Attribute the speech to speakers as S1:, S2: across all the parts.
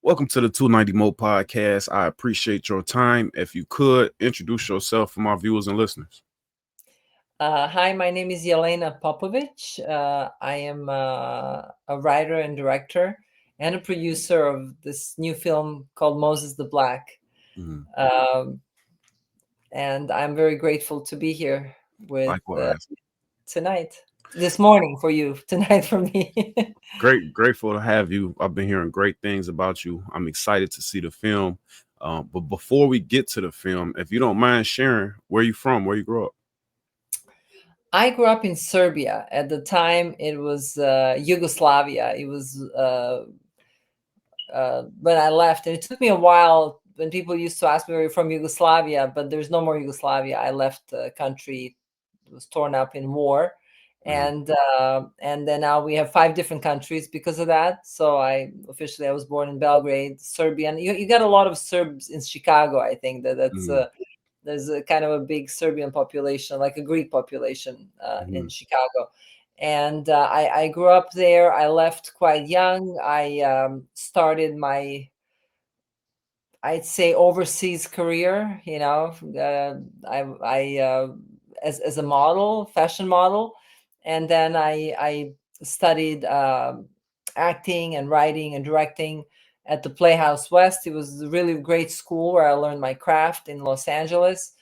S1: Welcome to the 290 Moe Podcast. I appreciate your time. If you could introduce yourself for my viewers and listeners.
S2: Hi, my name is Yelena Popovic. I am a writer and director and a producer of this new film called Moses the Black.
S1: Mhm.
S2: Um, and I'm very grateful to be here with
S1: Likewise.
S2: tonight, this morning for you, tonight for me.
S1: Grateful to have you. I've been hearing great things about you. I'm excited to see the film. But before we get to the film, if you don't mind sharing, where you from, where you grew up.
S2: I grew up in Serbia. At the time, it was Yugoslavia. It was when I left, and it took me a while when people used to ask me where you're from, Yugoslavia, but there's no more Yugoslavia. I left the country; it was torn up in war,
S1: Mhm.
S2: and then now we have five different countries because of that. So I was born in Belgrade, Serbian. You got a lot of Serbs in Chicago. I think that's
S1: Mhm.
S2: there's a kind of a big Serbian population, like a Greek population in
S1: Mhm.
S2: Chicago. And I grew up there. I left quite young. I started my, I'd say, overseas career. I as a model, fashion model, and then I studied acting and writing and directing at the Playhouse West. It was a really great school where I learned my craft in Los Angeles.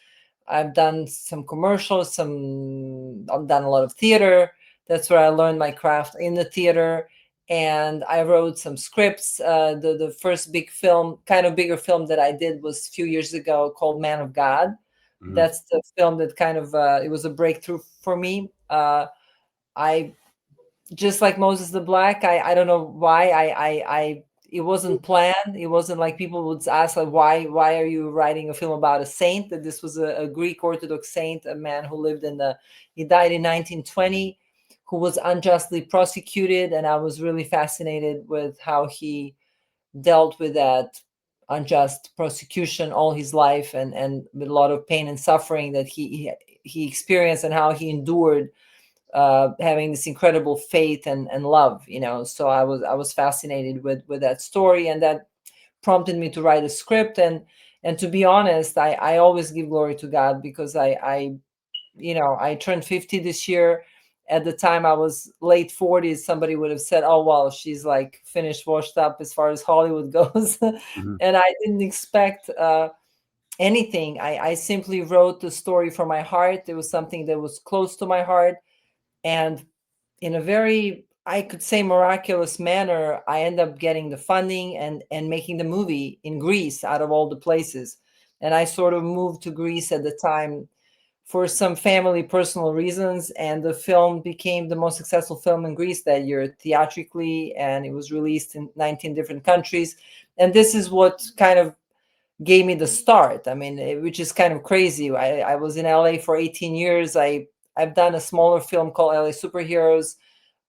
S2: I've done some commercials, I've done a lot of theater. That's where I learned my craft in the theater. And I wrote some scripts. The first big film, kind of bigger film that I did was a few years ago called Man of God.
S1: Mhm.
S2: That's the film that kind of it was a breakthrough for me. I just like Moses the Black. I don't know why I it wasn't planned. It wasn't like people would ask like why are you writing a film about a saint? That this was a Greek Orthodox saint, a man who lived in the he died in 1920, who was unjustly prosecuted, and I was really fascinated with how he dealt with that unjust prosecution all his life, and with a lot of pain and suffering that he experienced, and how he endured having this incredible faith and love. So I was fascinated with that story, and that prompted me to write a script. And to be honest, I always give glory to God, because I turned 50 this year. At the time I was late 40s, somebody would have said, oh well, she's like finished, washed up as far as Hollywood goes.
S1: Mhm.
S2: And I didn't expect anything. I simply wrote the story from my heart. It was something that was close to my heart, and in a very, I could say, miraculous manner, I end up getting the funding and making the movie in Greece, out of all the places. And I sort of moved to Greece at the time for some family personal reasons, and the film became the most successful film in Greece that year theatrically, and it was released in 19 different countries. And this is what kind of gave me the start. I mean, which is kind of crazy. I was in LA for 18 years. I've done a smaller film called LA Superheroes,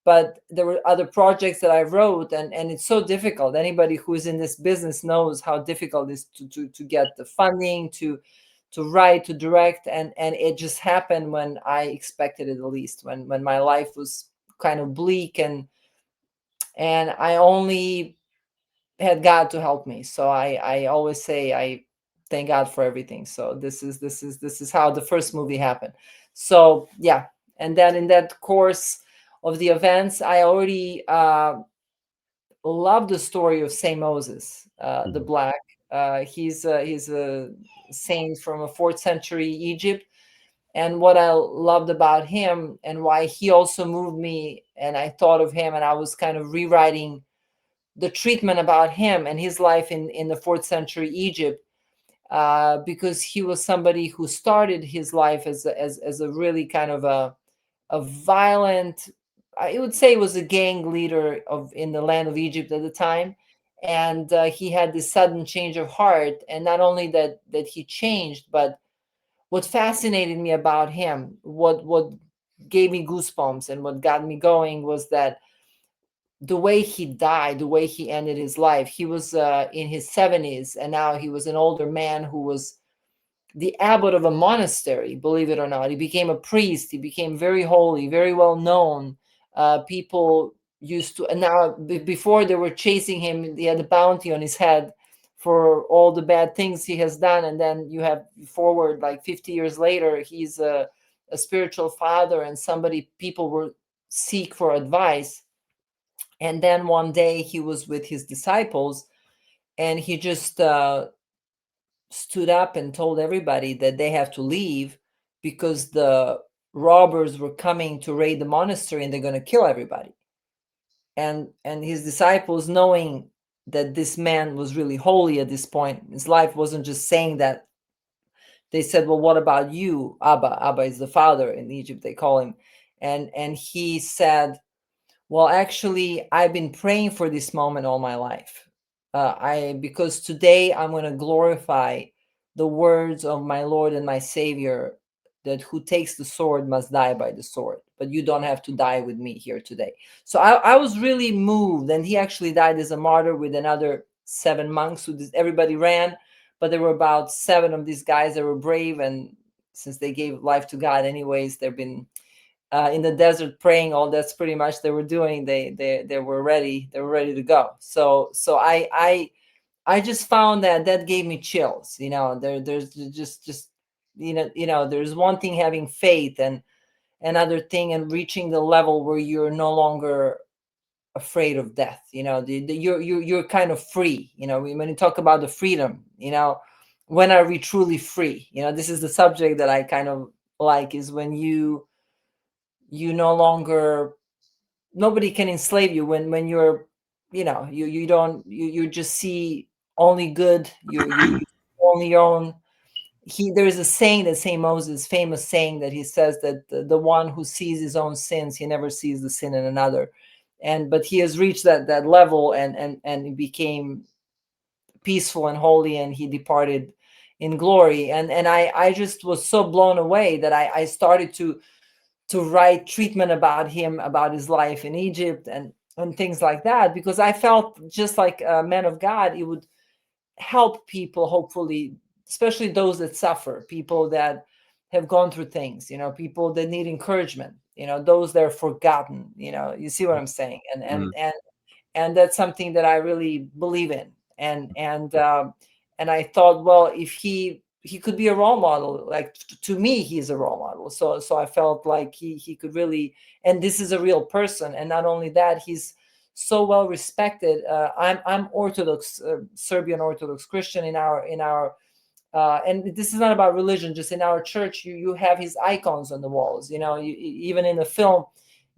S2: but there were other projects that I wrote, and it's so difficult. Anybody who is in this business knows how difficult it is to get the funding, to write, to direct, and it just happened when I expected it the least, when my life was kind of bleak, and I only had God to help me. So I always say I thank God for everything. So this is how the first movie happened. So yeah, and then in that course of the events, I already love the story of Saint Moses, the
S1: Mhm.
S2: Black. He's a saint from a fourth century Egypt, and what I loved about him and why he also moved me, and I thought of him, and I was kind of rewriting the treatment about him and his life in the fourth century Egypt, because he was somebody who started his life as a really kind of a violent, I would say, was a gang leader of in the land of Egypt at the time. And he had this sudden change of heart, and not only that he changed, but what fascinated me about him, what gave me goosebumps and what got me going, was that the way he died, the way he ended his life. He was in his 70s, and now he was an older man who was the abbot of a monastery, believe it or not. He became a priest, he became very holy, very well known. People used to, and now before they were chasing him, he had a bounty on his head for all the bad things he has done. And then you have forward like 50 years later, he's a spiritual father and somebody people were seek for advice. And then one day he was with his disciples, and he just stood up and told everybody that they have to leave because the robbers were coming to raid the monastery and they're going to kill everybody. And his disciples, knowing that this man was really holy at this point, his life wasn't just saying that, they said, well, what about you, Abba is the father in Egypt, they call him. And he said, well, actually, I've been praying for this moment all my life. Because today I'm going to glorify the words of my Lord and my Savior, that who takes the sword must die by the sword. But you don't have to die with me here today. So I was really moved. And he actually died as a martyr with another 7 monks who everybody ran. But there were about 7 of these guys that were brave. And since they gave life to God anyways, they've been in the desert praying. All that's pretty much they were doing. They were ready. They were ready to go. So I just found that gave me chills. There's just there's one thing having faith, and another thing and reaching the level where you're no longer afraid of death. You're kind of free. When you talk about the freedom, when are we truly free? This is the subject that I kind of like, is when you no longer, nobody can enslave you, when you're, you don't, you just see only good, you only your own. There's a saying that Saint Moses, famous saying, that he says that the one who sees his own sins, he never sees the sin in another. But he has reached that level, and he became peaceful and holy, and he departed in glory. And I just was so blown away that I started to write treatment about him, about his life in Egypt, and things like that, because I felt just like a man of God, it would help people, hopefully, especially those that suffer, people that have gone through things, people that need encouragement, those that are forgotten, you see what I'm saying? And that's something that I really believe in. And I thought, well, if he could be a role model, like to me, he's a role model. So I felt like he could really, and this is a real person. And not only that, he's so well respected. I'm Orthodox, Serbian Orthodox Christian in our and this is not about religion, just in our church, you have his icons on the walls, even in the film,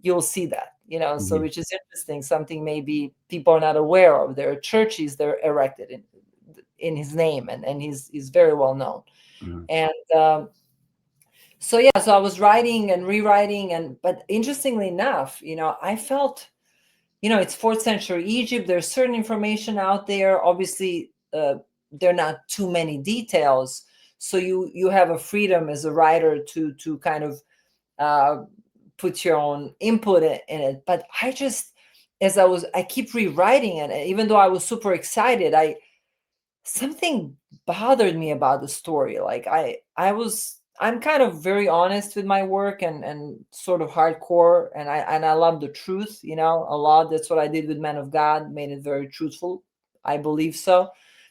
S2: you'll see that, so
S1: Mhm.
S2: which is interesting, something maybe people are not aware of. There are churches that are erected in his name, and he's very well known.
S1: Mhm.
S2: And so yeah, so I was writing and rewriting, but interestingly enough, I felt, it's 4th century Egypt. There's certain information out there. Obviously, there are not too many details. So you have a freedom as a writer to kind of uh, put your own input in it. But I keep rewriting it, and even though I was super excited, something bothered me about the story. Like I'm kind of very honest with my work, and sort of hardcore, and I love the truth, a lot. That's what I did with Men of God, made it very truthful. I believe so.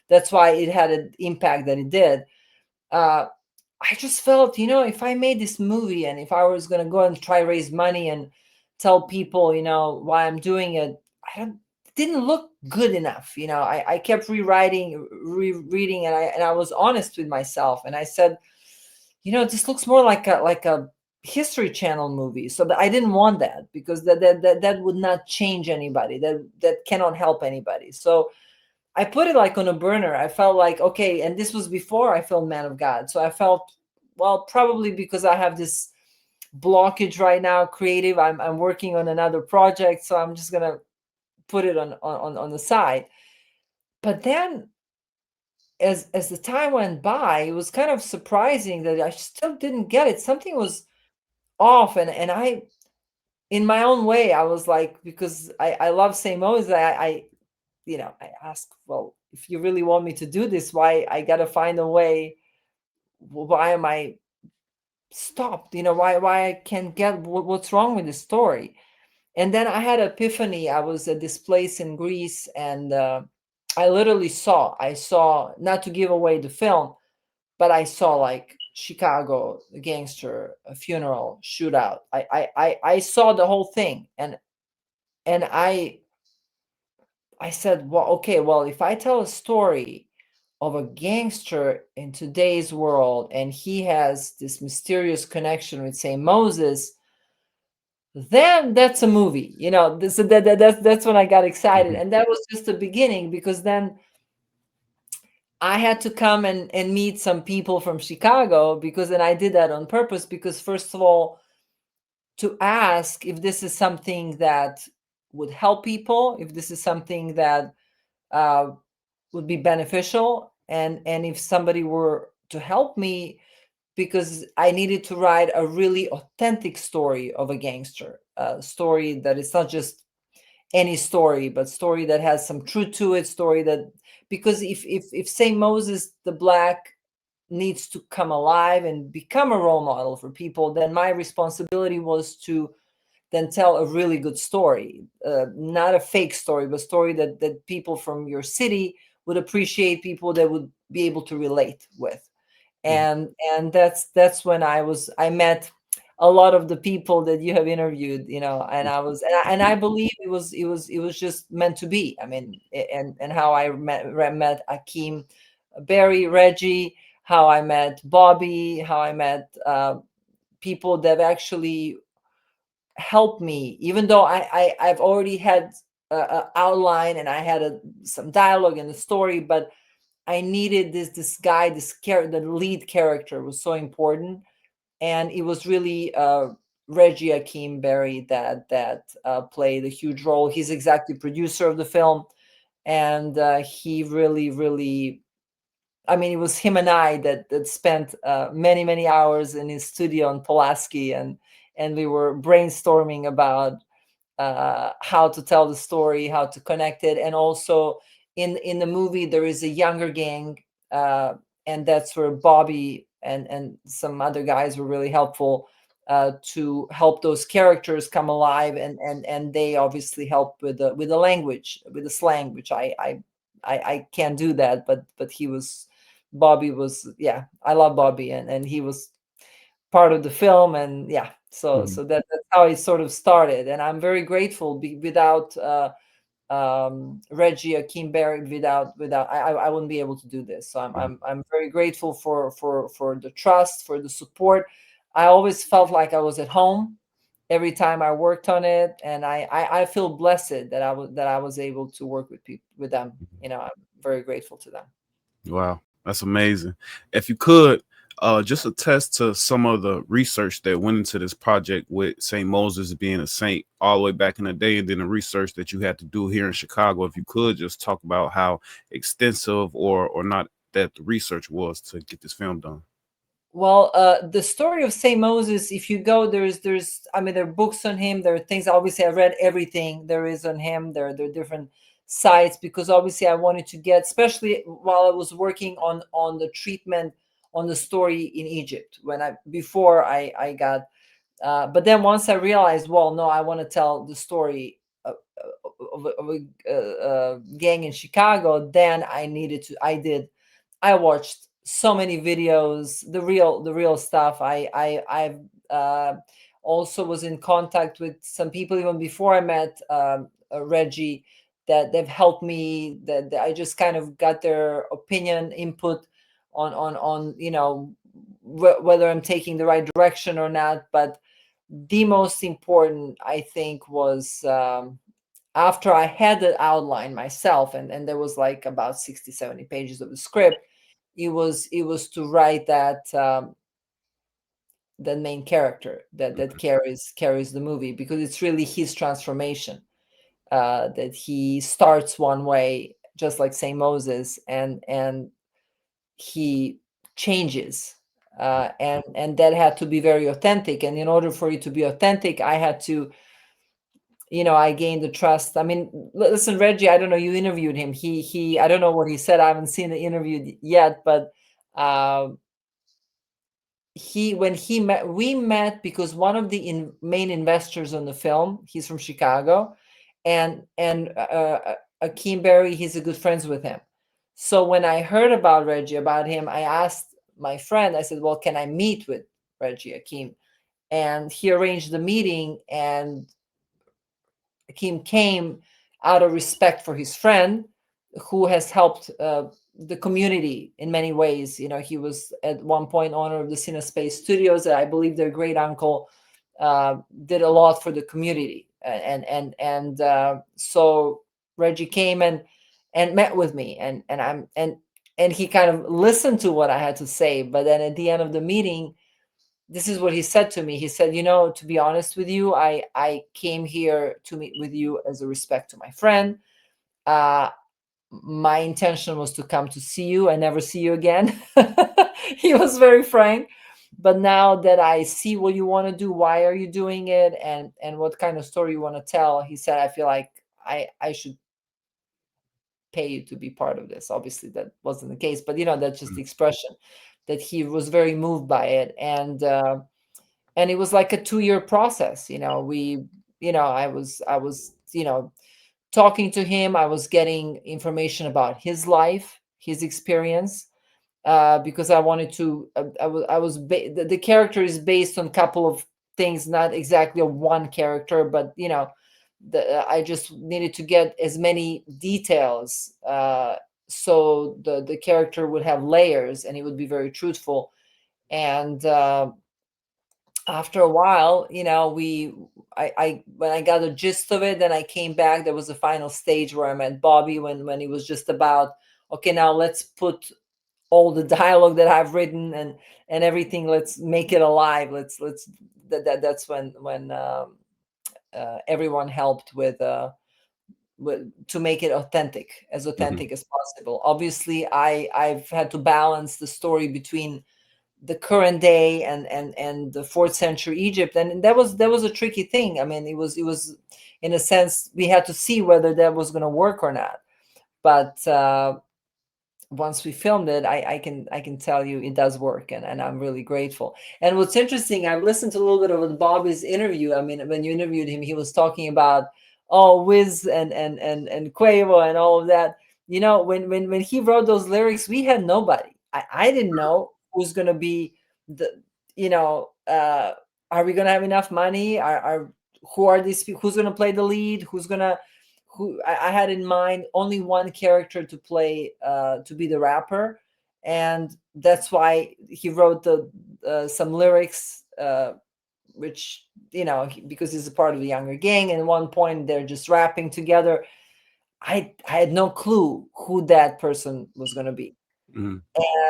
S2: That's why it had an impact that it did. uh I just felt, if I made this movie, and if I was going to go and try raise money and tell people, why I'm doing it, it didn't look good enough. I kept rewriting, rereading, and I was honest with myself, and I said, this looks more like a History Channel movie. So I didn't want that, because that would not change anybody. That cannot help anybody. So I put it like on a burner. I felt like, okay, and this was before I filmed Man of God. So I felt, well, probably because I have this blockage right now, creative. I'm working on another project, so I'm just gonna put it on the side. But then, as the time went by, it was kind of surprising that I still didn't get it. Something was off, and I, in my own way, I was like, because I love Saint Moses, I ask, well, if you really want me to do this, why I got to find a way? Why am I stopped? Why I can't get what's wrong with the story? And then I had an epiphany. I was at this place in Greece, and I literally saw, not to give away the film, but I saw like Chicago gangster, a funeral, shootout. I saw the whole thing, and I said, well, okay, well, if I tell a story of a gangster in today's world, and he has this mysterious connection with, say, Moses, then that's a movie. That's when I got excited,
S1: Mhm.
S2: and that was just the beginning, because then I had to come and meet some people from Chicago, because then I did that on purpose, because first of all, to ask if this is something that would help people, if this is something that uh, would be beneficial, and if somebody were to help me, because I needed to write a really authentic story of a gangster, a story that is not just any story, but story that has some truth to it, story that, because if say Moses the Black needs to come alive and become a role model for people, then my responsibility was to then tell a really good story, not a fake story, but story that people from your city would appreciate, people that would be able to relate with.
S1: Mhm.
S2: And that's when I met a lot of the people that you have interviewed, and I believe it was just meant to be. I mean, and how I met Akeem, Barry, Reggie, how I met Bobby, how I met people that actually helped me, even though I've already had a outline, and I had some dialogue in the story, but I needed this guy, the lead character was so important, and it was really Reggie Akeem Berry that played a huge role. He's executive producer of the film, and he really, really. I mean, it was him and I that spent many hours in his studio in Pulaski, and we were brainstorming about how to tell the story, how to connect it, and also in the movie there is a younger gang, uh, and that's where Bobby and some other guys were really helpful to help those characters come alive, and they obviously help with the language, with the slang, which I can't do that, but Bobby was, yeah, I love Bobby, and he was part of the film, and yeah, so
S1: Mhm.
S2: that's how it sort of started, and I'm very grateful. Without Reggie Akeem Barrett, without I wouldn't be able to do this. So I'm
S1: Mhm.
S2: I'm I'm very grateful for the trust, for the support. I always felt like I was at home every time I worked on it, and I feel blessed that I was able to work with people, with them. I'm very grateful to them.
S1: Wow, that's amazing. If you could, just attest to some of the research that went into this project with St. Moses being a saint all the way back in the day, and then the research that you had to do here in Chicago. If you could just talk about how extensive or not that the research was to get this film done.
S2: Well, the story of Saint Moses, if you go, I mean, there are books on him. There are things. Obviously, I read everything there is on him. There are different sites, because obviously I wanted to get, especially while I was working on the treatment, on the story in Egypt, when I before I got. But then once I realized, well, no, I want to tell the story of a gang in Chicago. Then I needed to. I watched so many videos, the real stuff. I've also was in contact with some people even before I met Reggie, that they've helped me. That I just kind of got their opinion, input on whether I'm taking the right direction or not. But the most important, I think, was after I had the outline myself, and there was like about 60, 70 pages of the script. It was to write that main character that carries the movie, because it's really his transformation, that he starts one way, just like Saint Moses, and he changes, and that had to be very authentic. And in order for it to be authentic, I had to, I gained the trust. I mean, listen, Reggie, I don't know, you interviewed him. I don't know what he said. I haven't seen the interview yet, but um, he when he met we met because one of the main investors on the film, he's from Chicago, and Akeem Berry, he's a good friends with him. So when I heard about Reggie, about him, I asked my friend, I said, well, can I meet with Reggie Akeem? And he arranged the meeting, and Akeem came out of respect for his friend, who has helped the community in many ways. You know, he was at one point owner of the CineSpace Studios. I believe their great uncle did a lot for the community, so Reggie came and met with me, and he kind of listened to what I had to say. But then at the end of the meeting, this is what he said to me. He said, you know, to be honest with you, I came here to meet with you as a respect to my friend. Uh, my intention was to come to see you and never see you again. He was very frank. But now that I see what you want to do, why are you doing it, and what kind of story you want to tell, he said, I feel like I should pay you to be part of this. Obviously, that wasn't the case, but you know, that's just the expression that he was very moved by it. And it was like a 2-year process. You know, I was talking to him. I was getting information about his life, his experience, because I wanted to. The character is based on a couple of things, not exactly on one character, but I just needed to get as many details, so the character would have layers and it would be very truthful. And after a while, I when I got the gist of it, then I came back. There was a final stage where I met Bobby, when it was just about, okay, now let's put all the dialogue that I've written and everything. Let's make it alive. That's when everyone helped to make it as
S1: Mhm.
S2: authentic as possible. Obviously, I've had to balance the story between the current day and the fourth century Egypt, and that was a tricky thing. I mean, it was in a sense we had to see whether that was going to work or not. But once we filmed it, I can tell you it does work, and I'm really grateful. And what's interesting, I've listened to a little bit of Bobby's interview. I mean, when you interviewed him, he was talking about, oh, Wiz and Quavo and all of that. You know, when he wrote those lyrics, we had nobody. I didn't know who's gonna be the you know are we gonna have enough money? Are Who are these people? Who's gonna play the lead? Who I had in mind only one character to play, to be the rapper, and that's why he wrote the some lyrics, which because he's a part of the younger gang. And at one point they're just rapping together. I had no clue who that person was going to be.
S1: Mhm.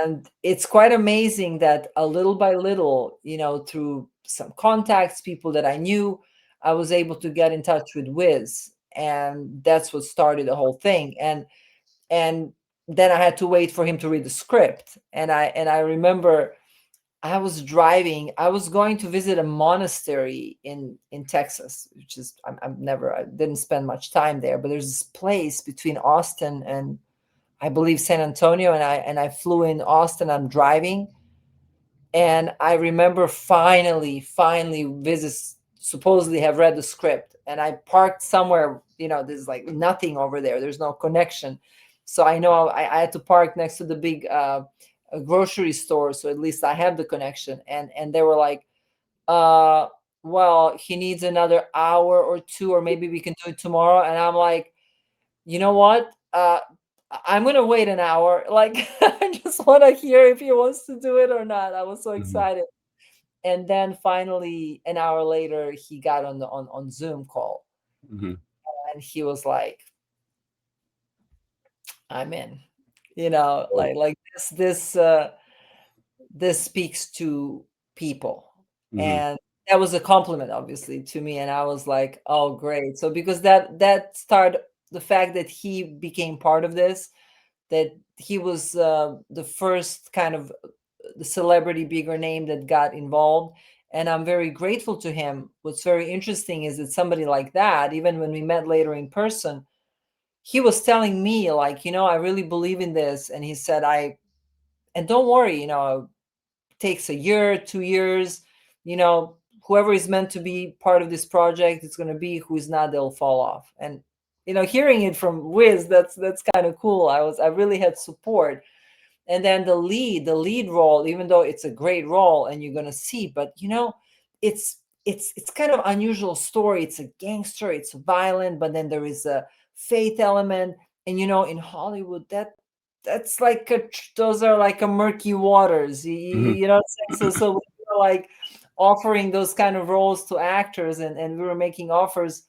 S2: And it's quite amazing that a little by little, through some contacts, people that I knew, I was able to get in touch with Wiz, and that's what started the whole thing. And then I had to wait for him to read the script, and I remember I was driving. I was going to visit a monastery in Texas, which is I didn't spend much time there, but there's this place between Austin and I believe San Antonio, and I flew in Austin. I'm driving, and I remember finally, visits supposedly have read the script, and I parked somewhere. There's like nothing over there. There's no connection, so I know I had to park next to the big grocery store, so at least I have the connection. And they were like, uh, "Well, he needs another hour or two, or maybe we can do it tomorrow." And I'm like, you know what? I'm gonna wait an hour. Like, I just want to hear if he wants to do it or not. I was so
S1: Mhm.
S2: excited. And then finally, an hour later, he got on Zoom call,
S1: Mhm.
S2: and he was like, "I'm in."
S1: Oh.
S2: Like this speaks to people,
S1: Mhm.
S2: and that was a compliment, obviously, to me. And I was like, "Oh, great!" So because that started the fact that he became part of this, that he was the first kind of the celebrity bigger name that got involved, and I'm very grateful to him. What's very interesting is that somebody like that, even when we met later in person, he was telling me, like, I really believe in this. And he said, I and don't worry, takes a year, 2 years. You know, whoever is meant to be part of this project, it's going to be. Who is not, they'll fall off. And hearing it from Wiz, that's kind of cool. I really had support. And then the lead role, even though it's a great role and you're going to see, but it's kind of unusual story. It's a gangster, it's violent, but then there is a faith element. And in Hollywood, that's like those are like a murky waters.
S1: Hmm.
S2: You know what I'm saying? So we were like offering those kind of roles to actors, and we were making offers.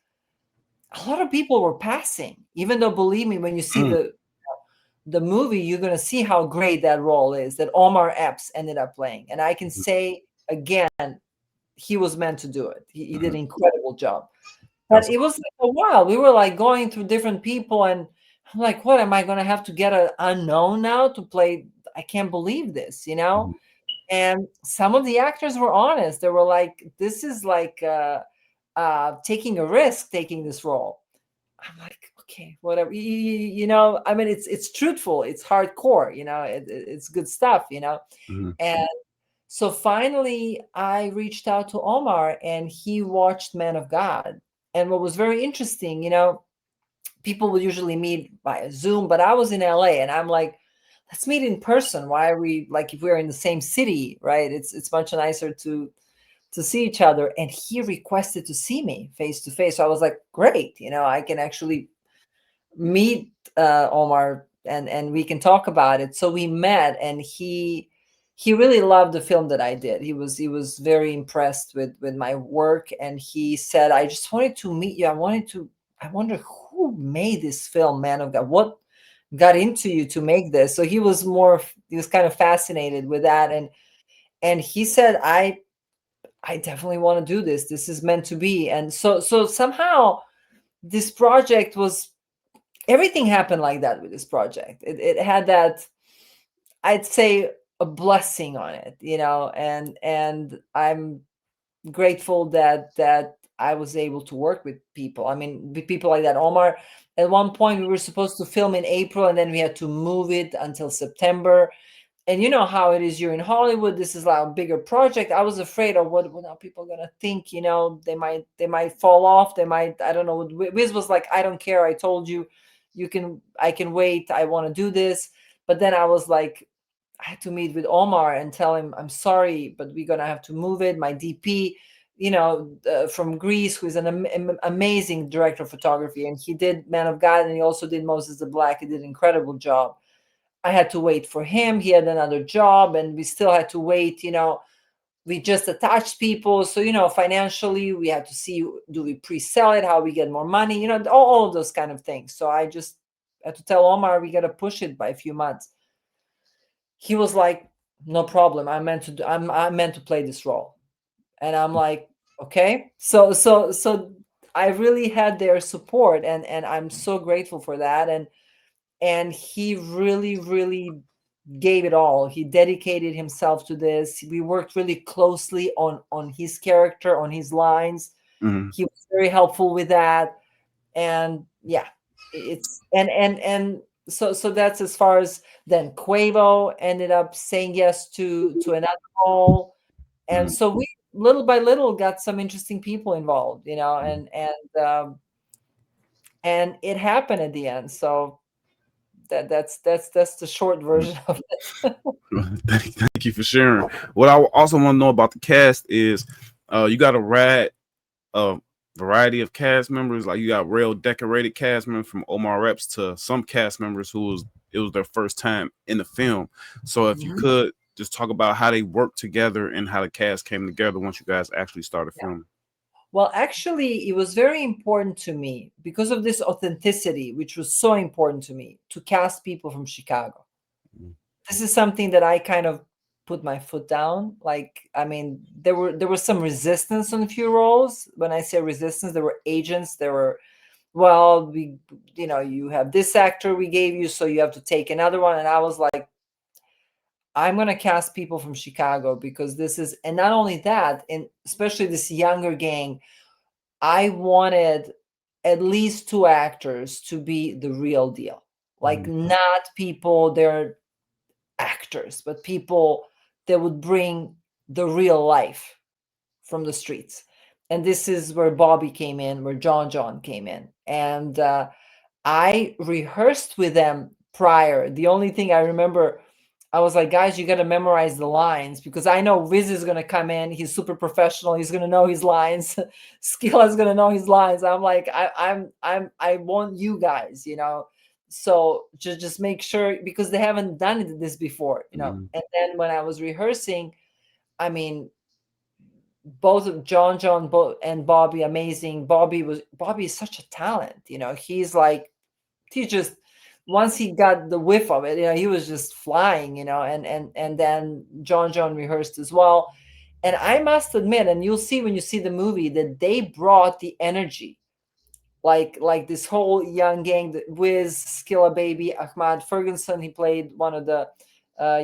S2: A lot of people were passing, even though, believe me, when you see the movie, you're going to see how great that role is that Omar Epps ended up playing. And I can say again, he was meant to do it. He did
S1: Hmm.
S2: an incredible job. But
S1: That's
S2: it was like a while. We were like going through different people, and I'm like, what am I going to have to get an unknown now to play? I can't believe this.
S1: mhm,
S2: And some of the actors were honest. They were like, this is like taking a risk, taking this role. I'm like, okay, whatever. I mean, it's truthful, it's hardcore. It's good stuff.
S1: mhm,
S2: And so finally, I reached out to Omar, and he watched Man of God. And what was very interesting, people would usually meet via Zoom, but I was in LA, and I'm like, let's meet in person. Why are we like, if we're in the same city, right? It's much nicer to see each other. And he requested to see me face to face. So I was like, great, I can actually meet Omar, and we can talk about it. So we met, and he really loved the film that I did. He was very impressed with my work, and he said, I just wanted to meet you. I wonder who made this film, Man of God. What got into you to make this? So he was kind of fascinated with that, and he said, I definitely want to do this. This is meant to be. And so somehow this project was, everything happened like that with this project. It had that, I'd say, a blessing on it, and I'm grateful that I was able to work with people. I mean, with people like that. Omar, at one point we were supposed to film in April, and then we had to move it until September. And you know how it is, you're in Hollywood, this is like a bigger project. I was afraid of what are people gonna think. They might fall off, they might, I don't know. Wiz was like, I don't care, I told you, I can wait, I want to do this. But then I was like, I had to meet with Omar and tell him, I'm sorry, but we're gonna have to move it. My DP, from Greece, who is an amazing director of photography, and he did Man of God, and he also did Moses the Black. He did an incredible job. I had to wait for him. He had another job, and we still had to wait. We just attached people. So, financially, we had to see, do we pre-sell it? How we get more money? All of those kind of things. So I just had to tell Omar, we got to push it by a few months. He was like, no problem. I'm meant to play this role. And I'm like, okay. So I really had their support, and I'm so grateful for that. And he really, really gave it all. He dedicated himself to this. We worked really closely on his character, on his lines.
S1: mhm,
S2: He was very helpful with that. And yeah, it's and so that's as far as. Then Quavo ended up saying yes to another role. And
S1: mhm.
S2: so we, little by little, got some interesting people involved,
S1: Mhm.
S2: and it happened at the end. So that's the short version of it.
S1: Thank you for sharing. What I also want to know about the cast is, you got a uh, variety of cast members. Like you got real decorated cast members from Omar Epps to some cast members it was their first time in the film. So if you
S2: Mhm.
S1: could just talk about how they worked together and how the cast came together once you guys actually started
S2: Yeah.
S1: filming.
S2: Well, actually, it was very important to me because of this authenticity, which was so important to me, to cast people from Chicago.
S1: Mhm.
S2: This is something that I kind of put my foot down. Like, I mean, there was some resistance on a few roles. When I say resistance, there were agents. There were, well, you have this actor we gave you, so you have to take another one. And I was like, I'm gonna cast people from Chicago because this is, and not only that, and especially this younger gang, I wanted at least two actors to be the real deal. Like,
S1: Mhm.
S2: not people, they're actors, but people that would bring the real life from the streets. And this is where Bobby came in, where John came in. And I rehearsed with them prior. The only thing I remember, I was like, guys, you got to memorize the lines, because I know Wiz is going to come in. He's super professional. He's going to know his lines. Skilla is going to know his lines. I'm like, I want you guys, So just make sure, because they haven't done this before,
S1: Mhm.
S2: And then when I was rehearsing, I mean, both of John and Bobby, amazing. Bobby is such a talent, He's like, he just, once he got the whiff of it, he was just flying, and then John rehearsed as well. And I must admit, and you'll see when you see the movie, that they brought the energy, like this whole young gang, Wiz, Skilla Baby, Ahmad Ferguson. He played one of the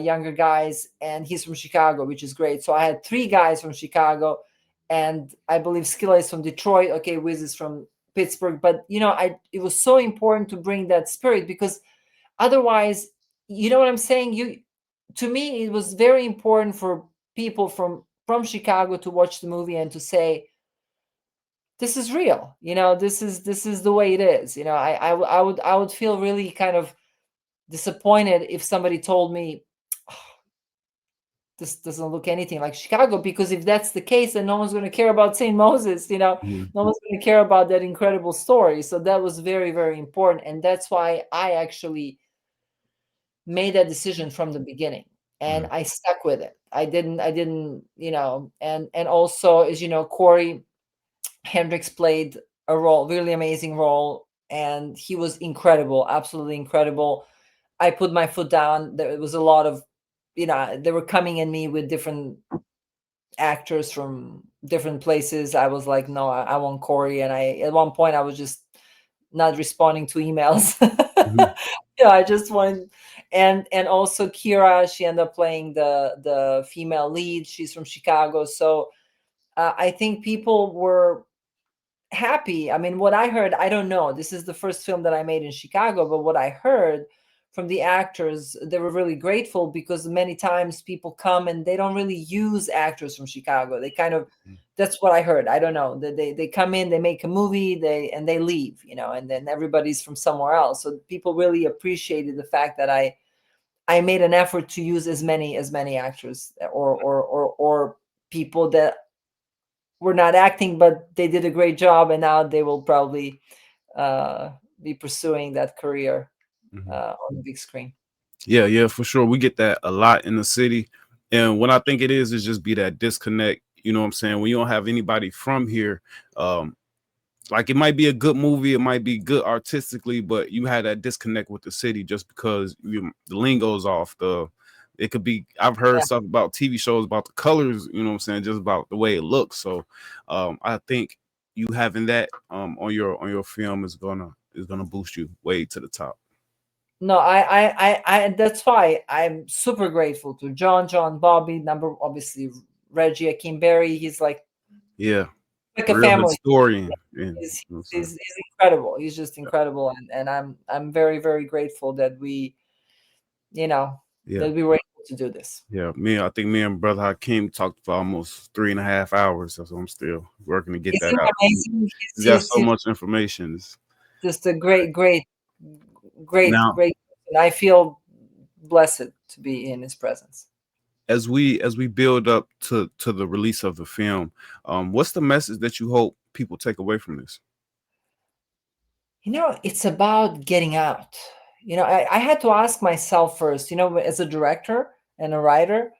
S2: younger guys, and he's from Chicago, which is great. So I had three guys from Chicago, and I believe Skilla is from Detroit. Okay, Wiz is from Pittsburgh. But it was so important to bring that spirit, because otherwise, you know what I'm saying? To me, it was very important for people from Chicago to watch the movie and to say, this is real, this is the way it is. I would feel really kind of disappointed if somebody told me, "Oh, this doesn't look anything like Chicago," because if that's the case, then no one's going to care about St. Moses.
S1: Mhm.
S2: No one's going to care about that incredible story. So that was very, very important, and that's why I actually made that decision from the beginning, and
S1: Right.
S2: I stuck with it. I didn't, and also, as Corey Hendricks played a role, really amazing role, and he was incredible, absolutely incredible. I put my foot down. There was a lot of, they were coming in me with different actors from different places. I was like, no, I want Corey, and at one point I was just not responding to emails.
S1: Mhm.
S2: I just wanted, and also Kira, she ended up playing the female lead. She's from Chicago, so I think people were happy. I mean, what I heard, I don't know. This is the first film that I made in Chicago, but what I heard from the actors, they were really grateful, because many times people come and they don't really use actors from Chicago. They kind of, that's what I heard. I don't know. They come in, they make a movie, they leave, and then everybody's from somewhere else. So people really appreciated the fact that I made an effort to use as many actors, or people that were not acting, but they did a great job, and now they will probably uh, be pursuing that career
S1: Mhm.
S2: on the big screen.
S1: Yeah, yeah, for sure. We get that a lot in the city. And what I think it is just be that disconnect. You know what I'm saying? When you don't have anybody from here, um, like it might be a good movie, it might be good artistically, but you had that disconnect with the city just because the lingo's off. It could be, I've heard
S2: Yeah.
S1: stuff about TV shows about the colors, you know what I'm saying, just about the way it looks. So I think you having that on your film is gonna boost you way to the top.
S2: No, that's why I'm super grateful to John, Bobby, number obviously Reggie Akimberry. He's
S1: Yeah.
S2: like a
S1: Real
S2: family.
S1: historian. Yeah. You
S2: He's,
S1: know what I'm saying?
S2: he's incredible. He's just incredible, and I'm very, very grateful that you know
S1: Yeah.
S2: we were able to do this.
S1: Yeah. I think me and brother Hakeem talked for almost 3.5 hours. So I'm still working to get
S2: Isn't
S1: that
S2: he
S1: out.
S2: amazing?
S1: He's got so
S2: He's
S1: much information.
S2: just a great, great, great,
S1: Now,
S2: great person. I feel blessed to be in his presence.
S1: as we build up to the release of the film, what's the message that you hope people take away from this?
S2: It's about getting out. I had to ask myself first, as a director and a writer,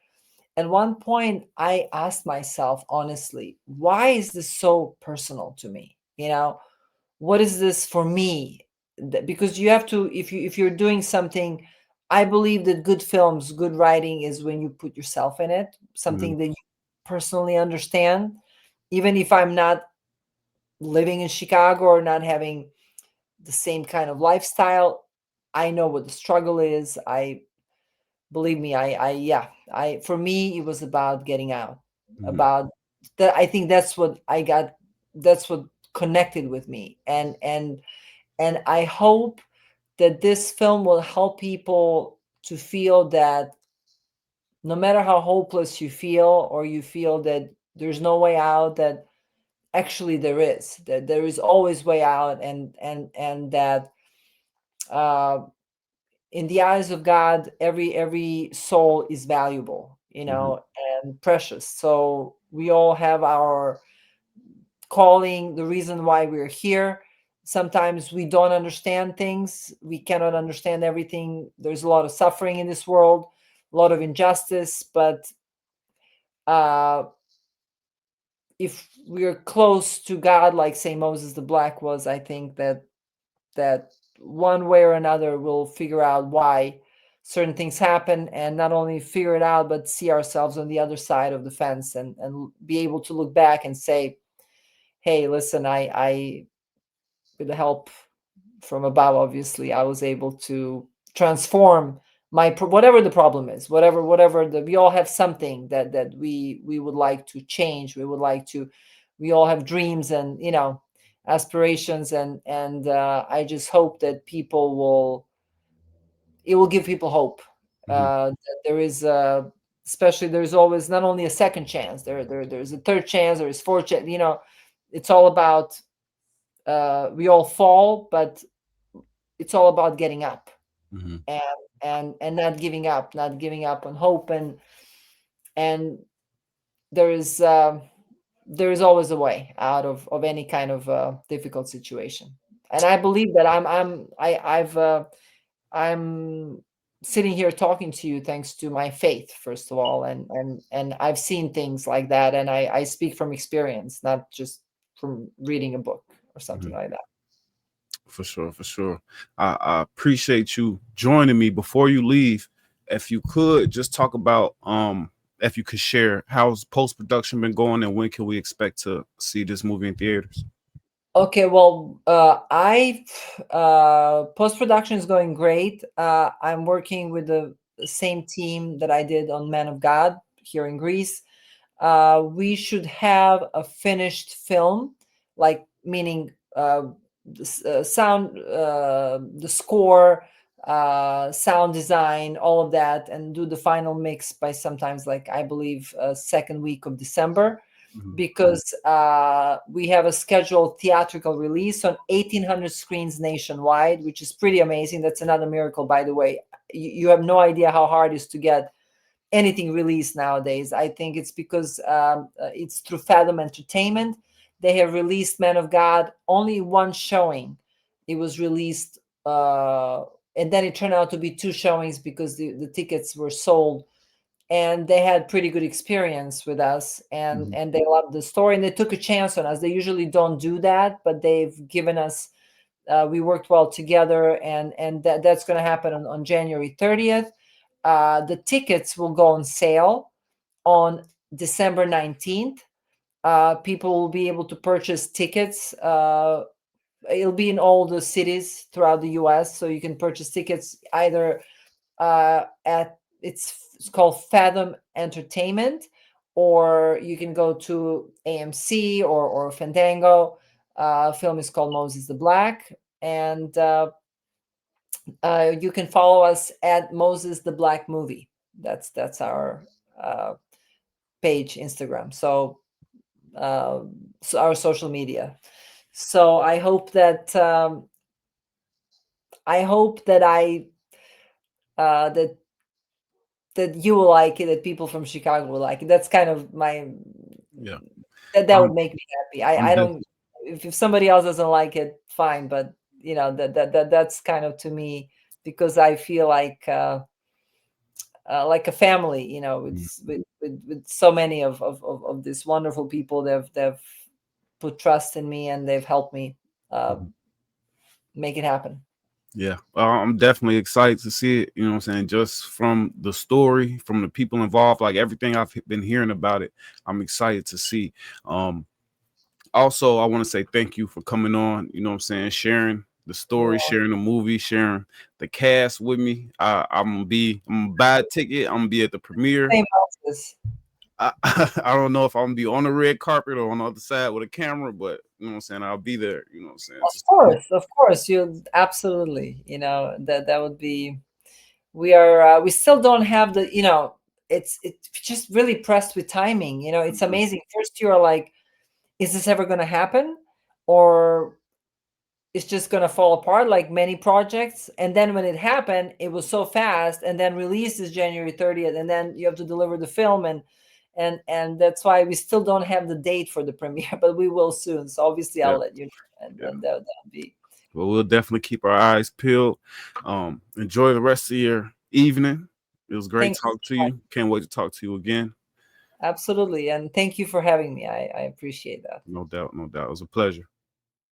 S2: at one point I asked myself honestly, why is this so personal to me? What is this for me? Because you have to, if you're doing something, I believe that good films, good writing is when you put yourself in it,
S1: Mhm.
S2: something that you personally understand. Even if I'm not living in Chicago or not having the same kind of lifestyle, I know what the struggle is. I believe me, yeah, for me it was about getting out,
S1: Mhm.
S2: about that. I think that's what I got, that's what connected with me, and I hope that this film will help people to feel that no matter how hopeless you feel, or you feel that there's no way out, that actually there is, that there is always way out, and that uh in the eyes of God, every soul is valuable,
S1: Mm-hmm.
S2: and precious. So we all have our calling, the reason why we're here. Sometimes we don't understand things. We cannot understand everything. There's a lot of suffering in this world, a lot of injustice, but uh if we're close to God, like say Moses the Black was, I think that one way or another we'll figure out why certain things happen, and not only figure it out, but see ourselves on the other side of the fence, and be able to look back and say, hey, listen, I with the help from above, obviously, I was able to transform whatever the problem is, whatever we all have something that we would like to change. We all have dreams and aspirations, and I just hope that it will give people hope,
S1: Mm-hmm.
S2: that there is especially, there's always not only a second chance, there's a third chance, there is fourth chance. It's all about, we all fall, but it's all about getting up,
S1: Mm-hmm.
S2: and and not giving up on hope, and there is there is always a way out of any kind of difficult situation. And I believe that I'm sitting here talking to you thanks to my faith, first of all, and I've seen things like that, and I speak from experience, not just from reading a book or
S1: Mm-hmm.
S2: something like that.
S1: For sure, for sure. I appreciate you joining me. Before you leave, if you could just talk about if you could share how's post production been going, and when can we expect to see this movie in theaters?
S2: Okay, well, I post production is going great. I'm working with the same team that I did on Man of God here in Greece. We should have a finished film, like meaning sound, the score, sound design, all of that, and do the final mix by sometimes, like I believe, second week of December,
S1: Mhm.
S2: because we have a scheduled theatrical release on 1,800 screens nationwide, which is pretty amazing. That's another miracle, by the way. You have no idea how hard it is to get anything released nowadays. I think it's because it's through Fathom Entertainment. They have released Man of God only one showing. It was released, and then it turned out to be two showings because the tickets were sold, and they had pretty good experience with us, and
S1: Mhm.
S2: and they loved the story, and they took a chance on us. They usually don't do that, but they've given us, we worked well together, and that's going to happen on January 30th. The tickets will go on sale on December 19th. People will be able to purchase tickets. It'll be in all the cities throughout the US, so you can purchase tickets either at it's called Fathom Entertainment, or you can go to AMC or Fandango. Film is called Moses the Black, and you can follow us at Moses the Black Movie. That's our uh, page, Instagram. Uh, so our social media. So I hope that uh, that that you will like it, that people from Chicago will like it. That's kind of my,
S1: Yeah,
S2: that would
S1: I'm
S2: make me happy.
S1: I'm
S2: I don't,
S1: definitely.
S2: if somebody else doesn't like it, fine, but that's kind of, to me, because I feel like a family, with so many of these wonderful people. They've put trust in me, and they've helped me uh,
S1: Mhm.
S2: make it happen.
S1: Yeah, I'm definitely excited to see it. You know what I'm saying? Just from the story, from the people involved, like everything I've been hearing about it, I'm excited to see. Um, Also, I want to say thank you for coming on. You know what I'm saying? Sharing the story,
S2: Yeah,
S1: sharing the movie, sharing the cast with me. I'm gonna buy a ticket. I'm gonna be at the premiere.
S2: same houses.
S1: I, I don't know if I'm gonna be on the red carpet or on the other side with a camera, but you know what I'm saying? I'll be there. You know what I'm saying?
S2: Of
S1: To support.
S2: course, of course, you absolutely. That would be. We still don't have the. it's just really pressed with timing. You know, it's
S1: Mhm.
S2: amazing. First you're like, is this ever going to happen, or it's just going to fall apart like many projects? And then when it happened, it was so fast, and then release is January 30th, and then you have to deliver the film, and that's why we still don't have the date for the premiere, but we will soon. So obviously I'll
S1: Yeah,
S2: let you know, and
S1: yeah.
S2: that'll be
S1: Well, we'll definitely keep our eyes peeled. Enjoy the rest of your evening. It was great
S2: thank you
S1: talking to
S2: so much.
S1: you. Can't wait to talk to you again.
S2: Absolutely, and thank you for having me. I appreciate that.
S1: No doubt, no doubt. It was a pleasure.